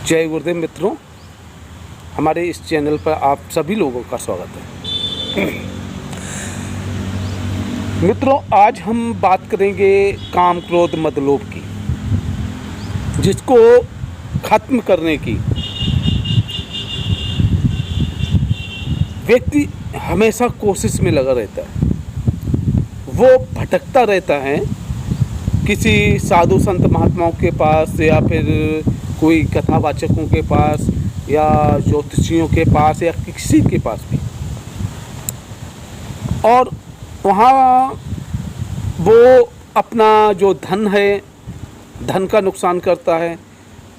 जय गुरुदेव मित्रों, हमारे इस चैनल पर आप सभी लोगों का स्वागत है। मित्रों, आज हम बात करेंगे काम क्रोध मद लोभ की, जिसको खत्म करने की व्यक्ति हमेशा कोशिश में लगा रहता है। वो भटकता रहता है किसी साधु संत महात्माओं के पास या फिर कोई कथावाचकों के पास या ज्योतिषियों के पास या किसी के पास भी, और वहाँ वो अपना जो धन है, धन का नुकसान करता है,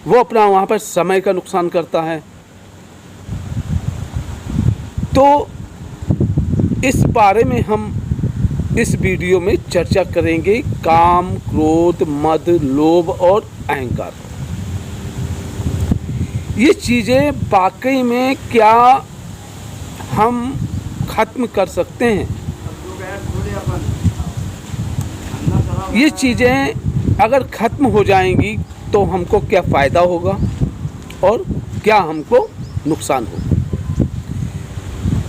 वो अपना वहाँ पर समय का नुकसान करता है। तो इस बारे में हम इस वीडियो में चर्चा करेंगे, काम क्रोध मद लोभ और अहंकार। ये चीज़ें वाकई में क्या हम खत्म कर सकते हैं? ये चीज़ें अगर खत्म हो जाएंगी तो हमको क्या फ़ायदा होगा और क्या हमको नुकसान होगा,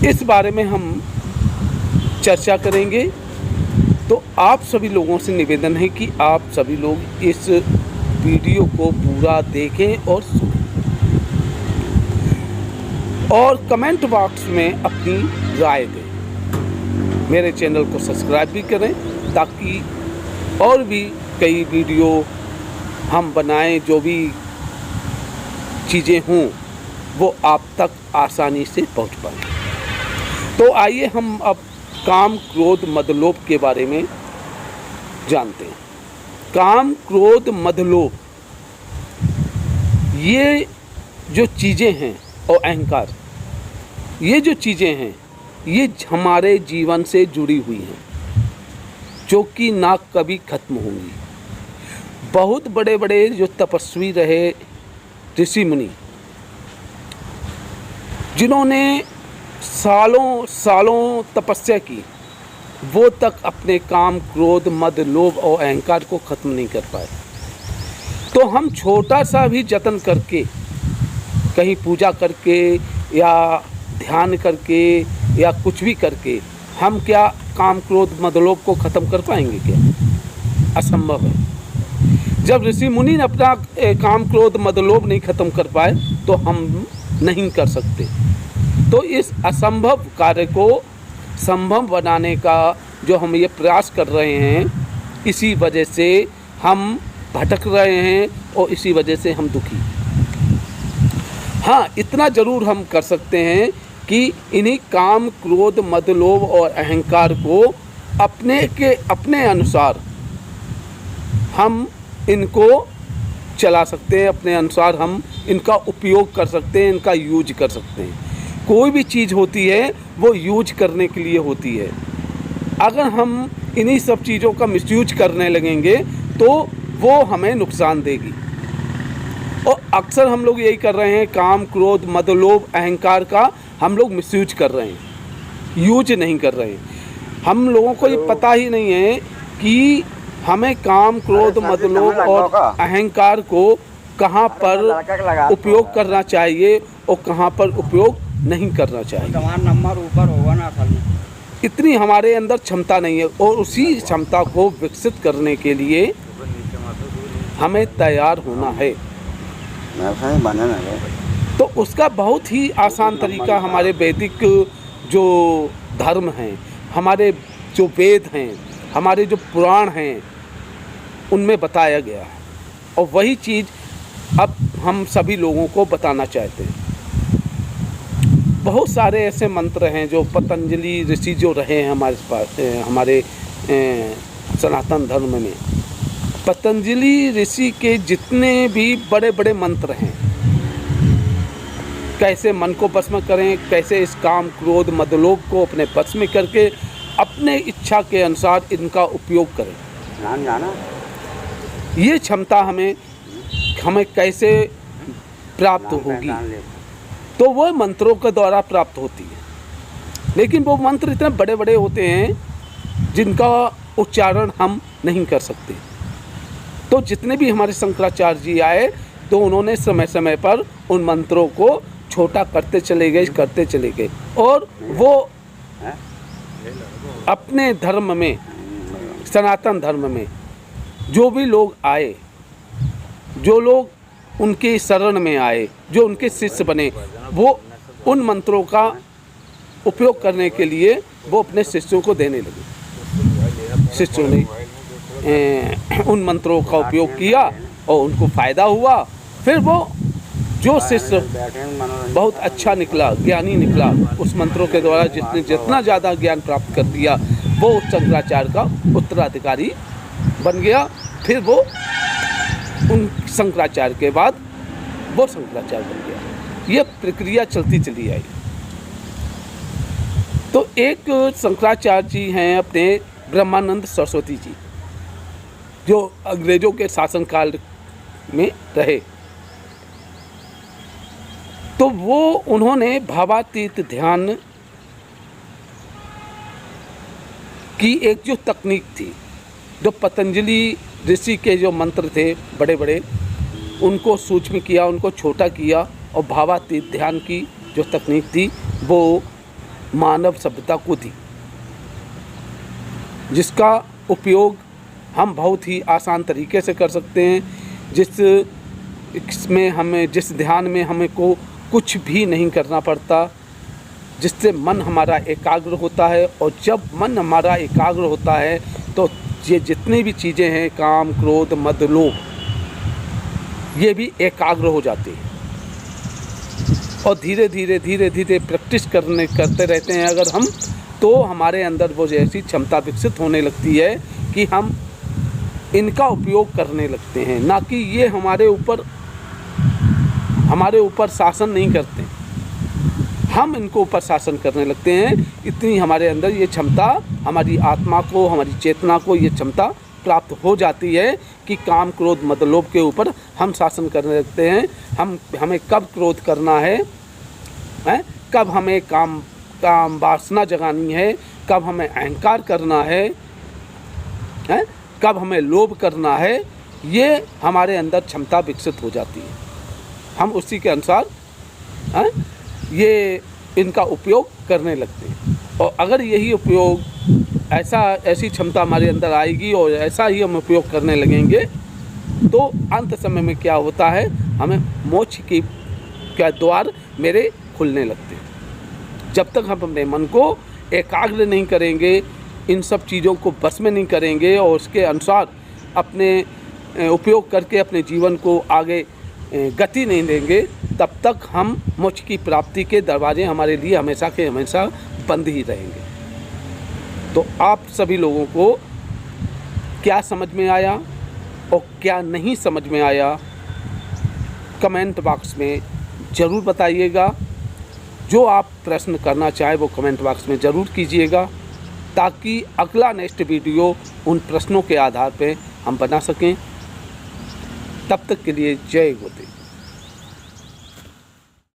इस बारे में हम चर्चा करेंगे। तो आप सभी लोगों से निवेदन है कि आप सभी लोग इस वीडियो को पूरा देखें और सुनें, और कमेंट बॉक्स में अपनी राय दें। मेरे चैनल को सब्सक्राइब भी करें ताकि और भी कई वीडियो हम बनाएं, जो भी चीज़ें हों वो आप तक आसानी से पहुंच पाएँ। तो आइए हम अब काम क्रोध मद लोभ के बारे में जानते हैं। काम क्रोध मद लोभ, ये जो चीज़ें हैं और अहंकार, ये जो चीज़ें हैं ये हमारे जीवन से जुड़ी हुई हैं, जो कि ना कभी खत्म होंगी। बहुत बड़े बड़े जो तपस्वी रहे, ऋषि मुनि, जिन्होंने सालों सालों तपस्या की, वो तक अपने काम क्रोध मद लोभ और अहंकार को खत्म नहीं कर पाए। तो हम छोटा सा भी जतन करके, कहीं पूजा करके या ध्यान करके या कुछ भी करके, हम क्या काम क्रोध मद लोभ को ख़त्म कर पाएंगे? क्या असंभव है। जब ऋषि मुनि ने अपना काम क्रोध मद लोभ नहीं ख़त्म कर पाए तो हम नहीं कर सकते। तो इस असंभव कार्य को संभव बनाने का जो हम ये प्रयास कर रहे हैं, इसी वजह से हम भटक रहे हैं और इसी वजह से हम दुखी। हाँ, इतना ज़रूर हम कर सकते हैं कि इन्हीं काम क्रोध मद लोभ और अहंकार को अपने अनुसार हम इनको चला सकते हैं, अपने अनुसार हम इनका उपयोग कर सकते हैं, इनका यूज कर सकते हैं। कोई भी चीज़ होती है वो यूज करने के लिए होती है। अगर हम इन्हीं सब चीज़ों का मिसयूज करने लगेंगे तो वो हमें नुकसान देगी। और अक्सर हम लोग यही कर रहे हैं, काम क्रोध मद लोभ अहंकार का हम लोग मिसयूज कर रहे हैं, यूज नहीं कर रहे हैं। हम लोगों को ये पता ही नहीं है कि हमें काम क्रोध मद लोभ और अहंकार को कहाँ पर उपयोग करना चाहिए और कहाँ पर उपयोग नहीं करना चाहिए। नंबर ऊपर होगा ना, इतनी हमारे अंदर क्षमता नहीं है, और उसी क्षमता को विकसित करने के लिए हमें तैयार होना है। तो उसका बहुत ही आसान तरीका हमारे वैदिक जो धर्म हैं, हमारे जो वेद हैं, हमारे जो पुराण हैं, उनमें बताया गया है, और वही चीज़ अब हम सभी लोगों को बताना चाहते हैं। बहुत सारे ऐसे मंत्र हैं जो पतंजलि ऋषि जो रहे हैं हमारे पास, हमारे सनातन धर्म में पतंजलि ऋषि के जितने भी बड़े बड़े मंत्र हैं, कैसे मन को वश में करें, कैसे इस काम क्रोध मद लोभ को अपने वश में करके अपने इच्छा के अनुसार इनका उपयोग करें, ये क्षमता हमें कैसे प्राप्त होगी? तो वो मंत्रों के द्वारा प्राप्त होती है। लेकिन वो मंत्र इतने बड़े बड़े होते हैं जिनका उच्चारण हम नहीं कर सकते। तो जितने भी हमारे शंकराचार्य जी आए, तो उन्होंने समय समय पर उन मंत्रों को छोटा करते चले गए और वो अपने धर्म में, सनातन धर्म में जो भी लोग आए, जो लोग उनके शरण में आए, जो उनके शिष्य बने, वो उन मंत्रों का उपयोग करने के लिए वो अपने शिष्यों को देने लगे। शिष्यों ने उन मंत्रों का उपयोग किया और उनको फ़ायदा हुआ। फिर वो जो शिष्य बहुत अच्छा निकला, ज्ञानी निकला, उस मंत्रों के द्वारा जिसने जितना ज़्यादा ज्ञान प्राप्त कर दिया, वो शंकराचार्य का उत्तराधिकारी बन गया। फिर वो उन शंकराचार्य के बाद वो शंकराचार्य बन गया। ये प्रक्रिया चलती चली आई। तो एक शंकराचार्य जी हैं अपने ब्रह्मानंद सरस्वती जी, जो अंग्रेजों के शासनकाल में रहे। तो वो उन्होंने भावातीत ध्यान की एक जो तकनीक थी, जो पतंजलि ऋषि के जो मंत्र थे बड़े बड़े, उनको सूक्ष्म किया, उनको छोटा किया और भावातीत ध्यान की जो तकनीक थी वो मानव सभ्यता को दी, जिसका उपयोग हम बहुत ही आसान तरीके से कर सकते हैं। जिस ध्यान में हमें को कुछ भी नहीं करना पड़ता, जिससे मन हमारा एकाग्र होता है। और जब मन हमारा एकाग्र होता है तो ये जितनी भी चीज़ें हैं, काम, क्रोध, मद, लोभ, ये भी एकाग्र हो जाते हैं। और धीरे धीरे प्रैक्टिस करते रहते हैं अगर हम, तो हमारे अंदर वो जैसी क्षमता विकसित होने लगती है कि हम इनका उपयोग करने लगते हैं, ना कि ये हमारे ऊपर शासन नहीं करते, हम इनको ऊपर शासन करने लगते हैं। इतनी हमारे अंदर ये क्षमता, हमारी आत्मा को, हमारी चेतना को ये क्षमता प्राप्त हो जाती है कि काम, क्रोध, मद, लोभ के ऊपर हम शासन करने लगते हैं। हमें कब क्रोध करना है, कब हमें काम वासना जगानी है, कब हमें अहंकार करना है, कब हमें लोभ करना है, ये हमारे अंदर क्षमता विकसित हो जाती है। हम उसी के अनुसार ये इनका उपयोग करने लगते हैं। और अगर यही उपयोग ऐसी क्षमता हमारे अंदर आएगी और ऐसा ही हम उपयोग करने लगेंगे, तो अंत समय में क्या होता है, हमें मोक्ष की क्या द्वार मेरे खुलने लगते हैं। जब तक हम अपने मन को एकाग्र नहीं करेंगे, इन सब चीज़ों को बस में नहीं करेंगे और उसके अनुसार अपने उपयोग करके अपने जीवन को आगे गति नहीं देंगे, तब तक हम मोक्ष की प्राप्ति के दरवाजे हमारे लिए हमेशा के हमेशा बंद ही रहेंगे। तो आप सभी लोगों को क्या समझ में आया और क्या नहीं समझ में आया, कमेंट बॉक्स में ज़रूर बताइएगा। जो आप प्रश्न करना चाहे वो कमेंट बॉक्स में ज़रूर कीजिएगा, ताकि अगला नेक्स्ट वीडियो उन प्रश्नों के आधार पर हम बना सकें। तब तक के लिए जय गुरुदेव।